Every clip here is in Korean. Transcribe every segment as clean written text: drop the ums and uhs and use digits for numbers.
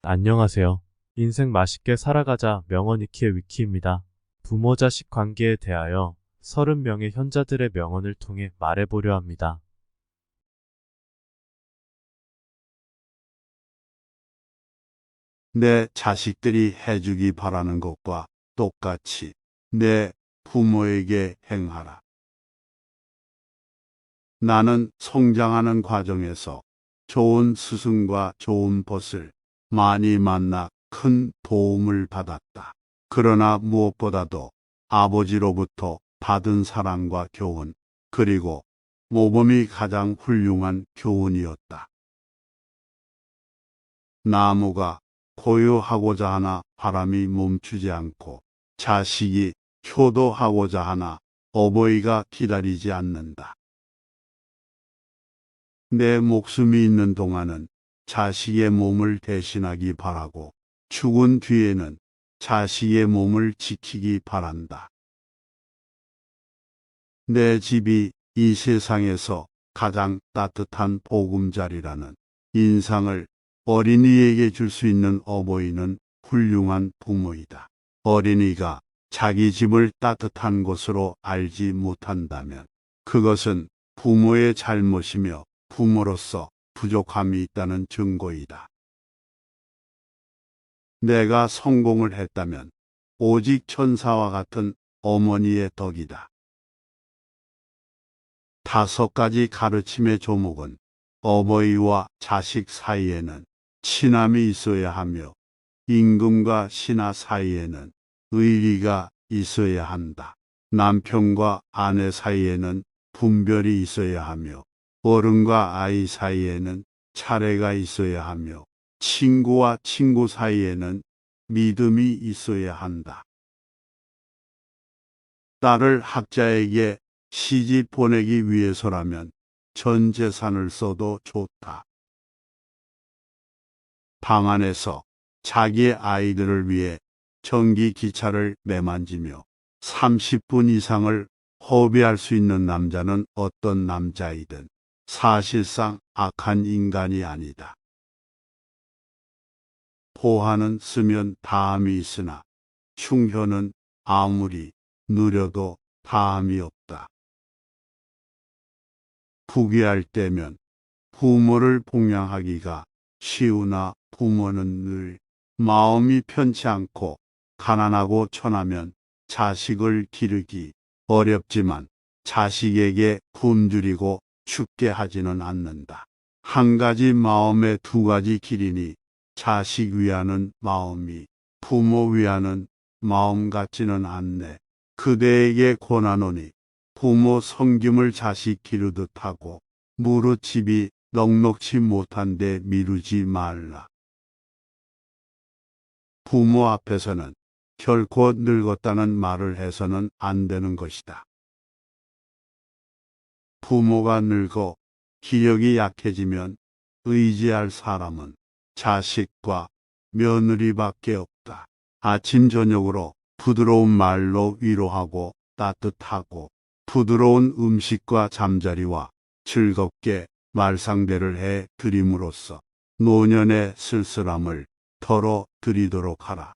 안녕하세요. 인생 맛있게 살아가자 명언 익히의 위키입니다. 부모 자식 관계에 대하여 30명의 현자들의 명언을 통해 말해보려 합니다. 내 자식들이 해주기 바라는 것과 똑같이 내 부모에게 행하라. 나는 성장하는 과정에서 좋은 스승과 좋은 벗을 많이 만나 큰 도움을 받았다. 그러나 무엇보다도 아버지로부터 받은 사랑과 교훈, 그리고 모범이 가장 훌륭한 교훈이었다. 나무가 고요하고자 하나 바람이 멈추지 않고 자식이 효도하고자 하나 어버이가 기다리지 않는다. 내 목숨이 있는 동안은 자식의 몸을 대신하기 바라고 죽은 뒤에는 자식의 몸을 지키기 바란다. 내 집이 이 세상에서 가장 따뜻한 보금자리라는 인상을 어린이에게 줄 수 있는 어버이는 훌륭한 부모이다. 어린이가 자기 집을 따뜻한 곳으로 알지 못한다면 그것은 부모의 잘못이며 부모로서 부족함이 있다는 증거이다. 내가 성공을 했다면 오직 천사와 같은 어머니의 덕이다. 5가지 가르침의 조목은 어버이와 자식 사이에는 친함이 있어야 하며 임금과 신하 사이에는 의리가 있어야 한다. 남편과 아내 사이에는 분별이 있어야 하며 어른과 아이 사이에는 차례가 있어야 하며 친구와 친구 사이에는 믿음이 있어야 한다. 딸을 학자에게 시집 보내기 위해서라면 전 재산을 써도 좋다. 방 안에서 자기의 아이들을 위해 전기 기차를 매만지며 30분 이상을 허비할 수 있는 남자는 어떤 남자이든 사실상 악한 인간이 아니다. 포화는 쓰면 다함이 있으나 충효는 아무리 누려도 다함이 없다. 부귀할 때면 부모를 봉양하기가 쉬우나 부모는 늘 마음이 편치 않고 가난하고 천하면 자식을 기르기 어렵지만 자식에게 굶주리고 죽게 하지는 않는다. 한 가지 마음에 2가지 길이니 자식 위하는 마음이 부모 위하는 마음 같지는 않네. 그대에게 권하노니 부모 섬김을 자식 기르듯 하고 무릇집이 넉넉지 못한데 미루지 말라. 부모 앞에서는 결코 늙었다는 말을 해서는 안 되는 것이다. 부모가 늙어 기력이 약해지면 의지할 사람은 자식과 며느리밖에 없다. 아침 저녁으로 부드러운 말로 위로하고 따뜻하고 부드러운 음식과 잠자리와 즐겁게 말상대를 해 드림으로써 노년의 쓸쓸함을 덜어 드리도록 하라.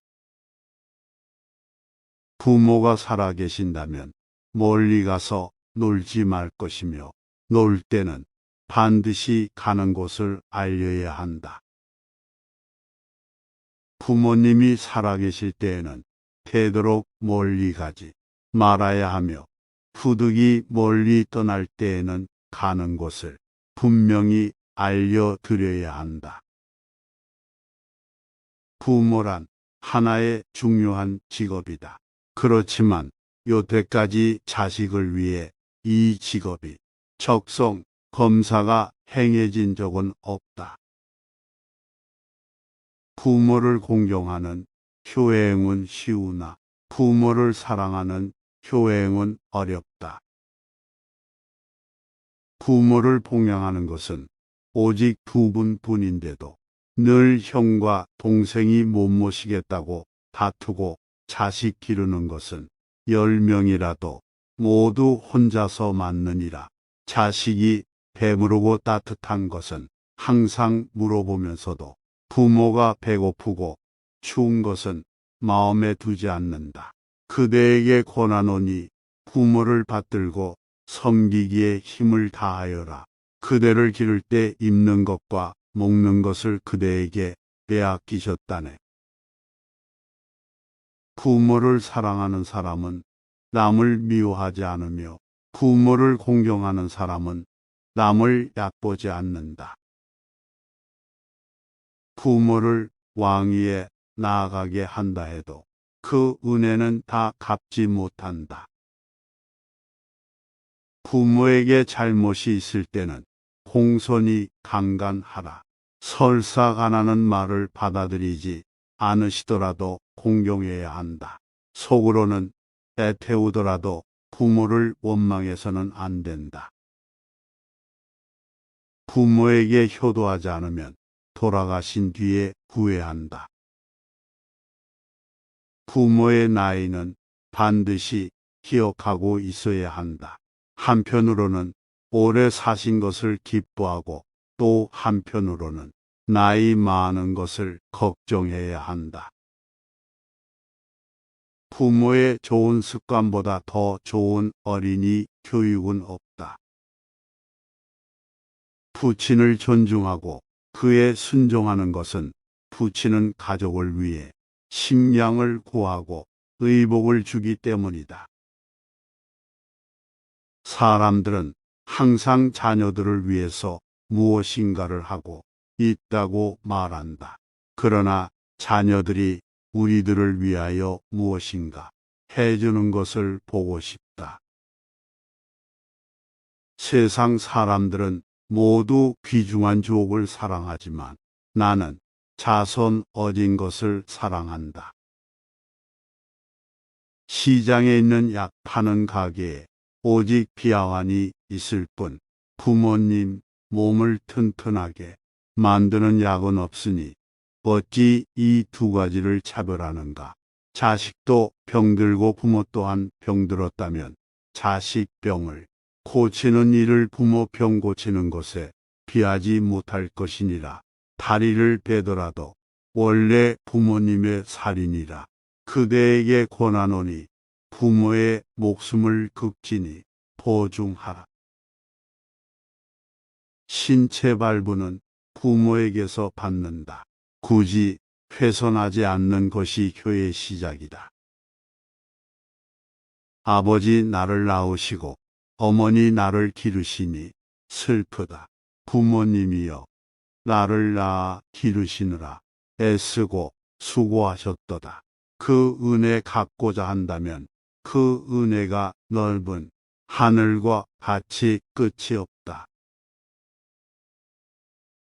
부모가 살아계신다면 멀리 가서 놀지 말 것이며 놀 때는 반드시 가는 곳을 알려야 한다. 부모님이 살아계실 때에는 되도록 멀리 가지 말아야 하며 부득이 멀리 떠날 때에는 가는 곳을 분명히 알려드려야 한다. 부모란 하나의 중요한 직업이다. 그렇지만 여태까지 자식을 위해 이 직업이 적성 검사가 행해진 적은 없다. 부모를 공경하는 효행은 쉬우나 부모를 사랑하는 효행은 어렵다. 부모를 봉양하는 것은 오직 2분뿐인데도 늘 형과 동생이 못 모시겠다고 다투고 자식 기르는 것은 10명이라도 모두 혼자서 맞느니라. 자식이 배부르고 따뜻한 것은 항상 물어보면서도 부모가 배고프고 추운 것은 마음에 두지 않는다. 그대에게 권하노니 부모를 받들고 섬기기에 힘을 다하여라. 그대를 기를 때 입는 것과 먹는 것을 그대에게 빼앗기셨다네. 부모를 사랑하는 사람은 남을 미워하지 않으며 부모를 공경하는 사람은 남을 얕보지 않는다. 부모를 왕위에 나아가게 한다 해도 그 은혜는 다 갚지 못한다. 부모에게 잘못이 있을 때는 공손히 강간하라. 설사가나는 말을 받아들이지 않으시더라도 공경해야 한다. 속으로는 애태우더라도 부모를 원망해서는 안 된다. 부모에게 효도하지 않으면 돌아가신 뒤에 후회한다. 부모의 나이는 반드시 기억하고 있어야 한다. 한편으로는 오래 사신 것을 기뻐하고 또 한편으로는 나이 많은 것을 걱정해야 한다. 부모의 좋은 습관보다 더 좋은 어린이 교육은 없다. 부친을 존중하고 그에 순종하는 것은 부친은 가족을 위해 식량을 구하고 의복을 주기 때문이다. 사람들은 항상 자녀들을 위해서 무엇인가를 하고 있다고 말한다. 그러나 자녀들이 우리들을 위하여 무엇인가 해주는 것을 보고 싶다. 세상 사람들은 모두 귀중한 주옥을 사랑하지만 나는 자손 어진 것을 사랑한다. 시장에 있는 약 파는 가게에 오직 비아환이 있을 뿐 부모님 몸을 튼튼하게 만드는 약은 없으니 어찌 이 두 가지를 차별하는가. 자식도 병들고 부모 또한 병들었다면 자식 병을 고치는 일을 부모 병 고치는 것에 비하지 못할 것이니라. 다리를 베더라도 원래 부모님의 살이니라. 그대에게 권하노니 부모의 목숨을 극진히 보중하라. 신체 발부는 부모에게서 받는다. 굳이 훼손하지 않는 것이 효의 시작이다. 아버지 나를 낳으시고 어머니 나를 기르시니 슬프다. 부모님이여 나를 낳아 기르시느라 애쓰고 수고하셨도다. 그 은혜 갚고자 한다면 그 은혜가 넓은 하늘과 같이 끝이 없다.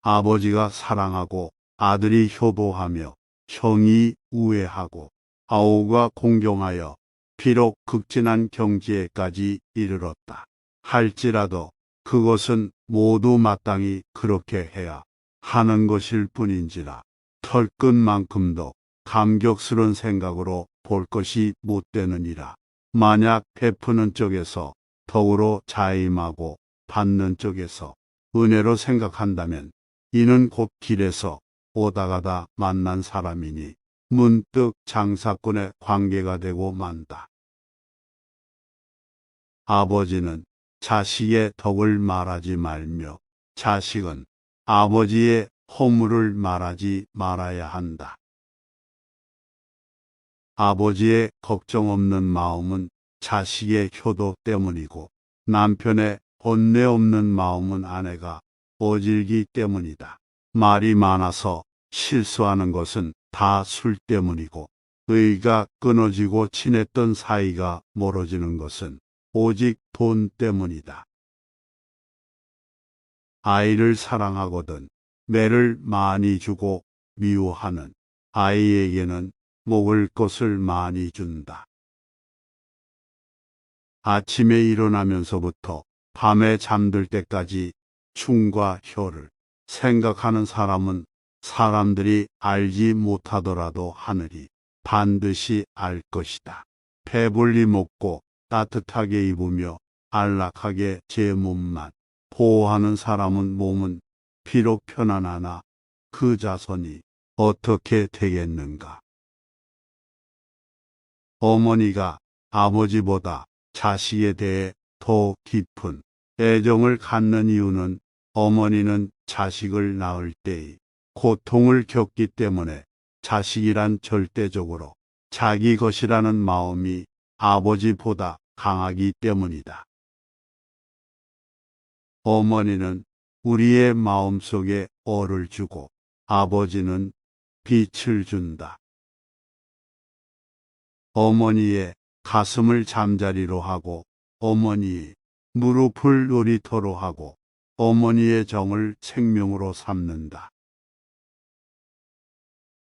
아버지가 사랑하고 아들이 효도하며 형이 우애하고 아우가 공경하여 비록 극진한 경지에까지 이르렀다 할지라도 그것은 모두 마땅히 그렇게 해야 하는 것일 뿐인지라. 털끝만큼도 감격스러운 생각으로 볼 것이 못 되느니라. 만약 베푸는 쪽에서 덕으로 자임하고 받는 쪽에서 은혜로 생각한다면 이는 곧 길에서 오다 가다 만난 사람이니 문득 장사꾼의 관계가 되고 만다. 아버지는 자식의 덕을 말하지 말며 자식은 아버지의 허물을 말하지 말아야 한다. 아버지의 걱정 없는 마음은 자식의 효도 때문이고 남편의 본내 없는 마음은 아내가 어질기 때문이다. 말이 많아서 실수하는 것은 다 술 때문이고 의가 끊어지고 친했던 사이가 멀어지는 것은 오직 돈 때문이다. 아이를 사랑하거든 매를 많이 주고 미워하는 아이에게는 먹을 것을 많이 준다. 아침에 일어나면서부터 밤에 잠들 때까지 춤과 혀를 생각하는 사람은 사람들이 알지 못하더라도 하늘이 반드시 알 것이다. 배불리 먹고 따뜻하게 입으며 안락하게 제 몸만 보호하는 사람은 몸은 비록 편안하나 그 자손이 어떻게 되겠는가? 어머니가 아버지보다 자식에 대해 더 깊은 애정을 갖는 이유는 어머니는 자식을 낳을 때의 고통을 겪기 때문에 자식이란 절대적으로 자기 것이라는 마음이 아버지보다 강하기 때문이다. 어머니는 우리의 마음속에 얼을 주고 아버지는 빛을 준다. 어머니의 가슴을 잠자리로 하고 어머니의 무릎을 놀이터로 하고 어머니의 정을 생명으로 삼는다.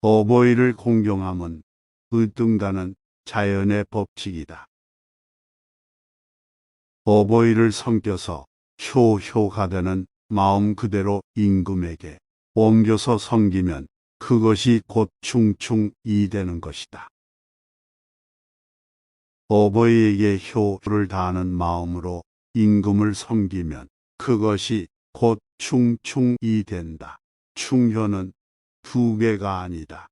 어버이를 공경함은 으뜸가는 자연의 법칙이다. 어버이를 섬겨서 효효가 되는 마음 그대로 임금에게 옮겨서 섬기면 그것이 곧 충충이 되는 것이다. 어버이에게 효를 다하는 마음으로 임금을 섬기면 그것이 곧 충충이 된다. 충효는 두 개가 아니다.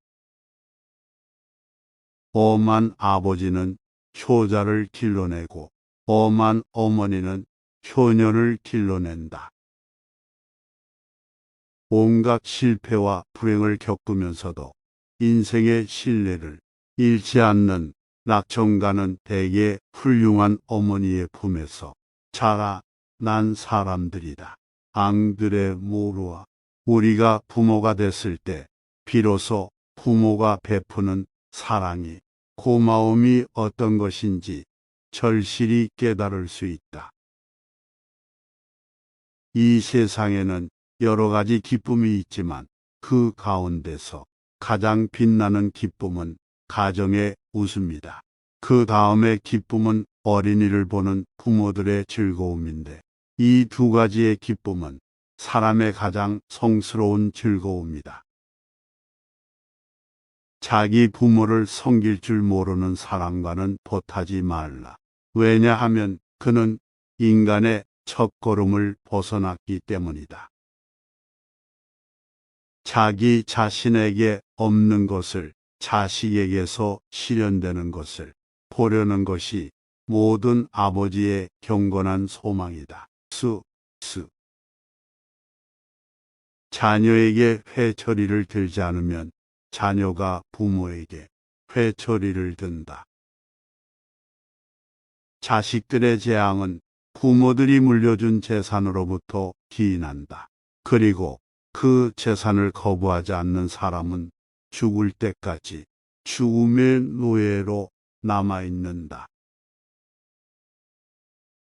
엄한 아버지는 효자를 길러내고 엄한 어머니는 효녀를 길러낸다. 온갖 실패와 불행을 겪으면서도 인생의 신뢰를 잃지 않는 낙천가는 대개 훌륭한 어머니의 품에서 자라난 사람들이다. 앙드레 모루아. 우리가 부모가 됐을 때 비로소 부모가 베푸는 사랑이 고마움이 어떤 것인지 절실히 깨달을 수 있다. 이 세상에는 여러 가지 기쁨이 있지만 그 가운데서 가장 빛나는 기쁨은 가정의 웃음이다. 그 다음의 기쁨은 어린이를 보는 부모들의 즐거움인데 이 두 가지의 기쁨은 사람의 가장 성스러운 즐거움이다. 자기 부모를 섬길 줄 모르는 사람과는 보타지 말라. 왜냐하면 그는 인간의 첫걸음을 벗어났기 때문이다. 자기 자신에게 없는 것을 자식에게서 실현되는 것을 보려는 것이 모든 아버지의 경건한 소망이다. 자녀에게 회초리를 들지 않으면 자녀가 부모에게 회초리를 든다. 자식들의 재앙은 부모들이 물려준 재산으로부터 기인한다. 그리고 그 재산을 거부하지 않는 사람은 죽을 때까지 죽음의 노예로 남아있는다.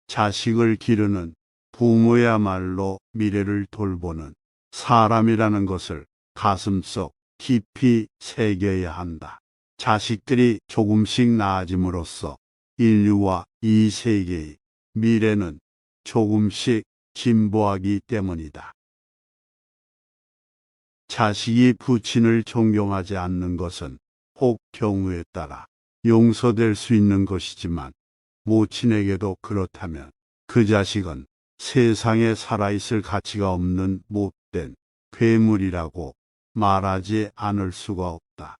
자식을 기르는 부모야말로 미래를 돌보는 사람이라는 것을 가슴속 깊이 새겨야 한다. 자식들이 조금씩 나아짐으로써 인류와 이 세계의 미래는 조금씩 진보하기 때문이다. 자식이 부친을 존경하지 않는 것은 혹 경우에 따라 용서될 수 있는 것이지만 모친에게도 그렇다면 그 자식은 세상에 살아있을 가치가 없는 못된 괴물이라고 말하지 않을 수가 없다.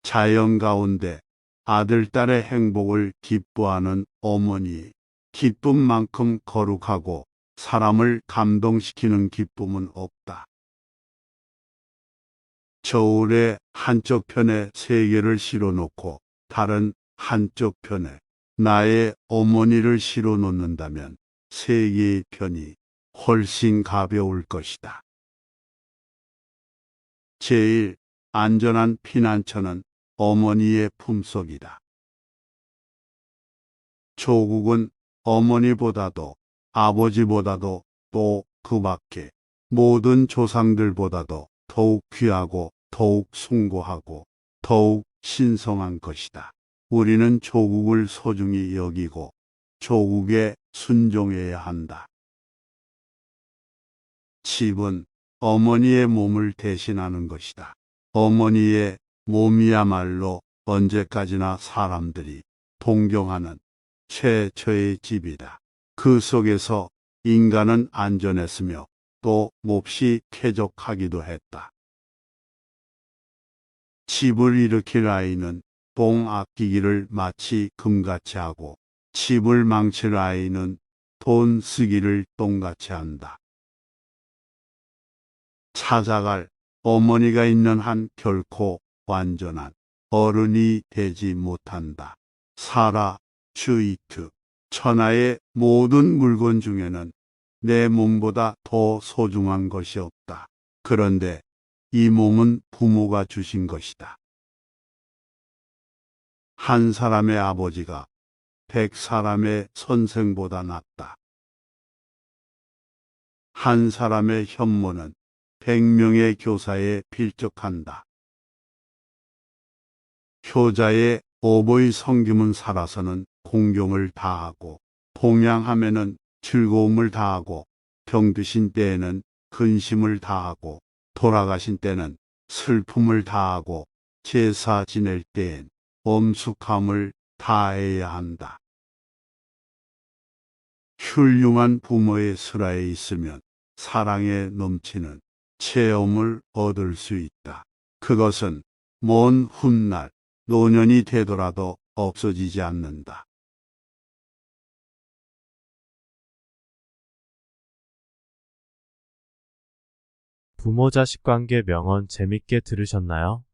자연 가운데 아들, 딸의 행복을 기뻐하는 어머니의 기쁨만큼 거룩하고 사람을 감동시키는 기쁨은 없다. 저울의 한쪽 편에 세계를 실어놓고 다른 한쪽 편에 나의 어머니를 실어놓는다면 세계의 편이 훨씬 가벼울 것이다. 제일 안전한 피난처는 어머니의 품속이다. 조국은 어머니보다도 아버지보다도 또 그 밖에 모든 조상들보다도 더욱 귀하고 더욱 숭고하고 더욱 신성한 것이다. 우리는 조국을 소중히 여기고 조국에 순종해야 한다. 집은 어머니의 몸을 대신하는 것이다. 어머니의 몸이야말로 언제까지나 사람들이 동경하는 최초의 집이다. 그 속에서 인간은 안전했으며 또 몹시 쾌적하기도 했다. 집을 일으킬 아이는 똥 아끼기를 마치 금같이 하고 집을 망칠 아이는 돈 쓰기를 똥같이 한다. 찾아갈 어머니가 있는 한 결코 완전한 어른이 되지 못한다. 사라 슈이트. 천하의 모든 물건 중에는 내 몸보다 더 소중한 것이 없다. 그런데 이 몸은 부모가 주신 것이다. 한 사람의 아버지가 100사람의 선생보다 낫다. 한 사람의 현모는 100명의 교사에 필적한다. 효자의 어버이 성김은 살아서는 공경을 다하고 동양함에는 즐거움을 다하고 병드신 때에는 근심을 다하고 돌아가신 때는 슬픔을 다하고 제사 지낼 때엔 엄숙함을 다해야 한다. 훌륭한 부모의 슬하에 있으면 사랑에 넘치는 체험을 얻을 수 있다. 그것은 먼 훗날 노년이 되더라도 없어지지 않는다. 부모 자식 관계 명언 재밌게 들으셨나요?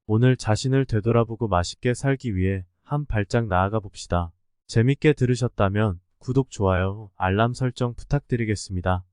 오늘 자신을 되돌아보고 맛있게 살기 위해 한 발짝 나아가 봅시다. 재밌게 들으셨다면 구독, 좋아요, 알람 설정 부탁드리겠습니다.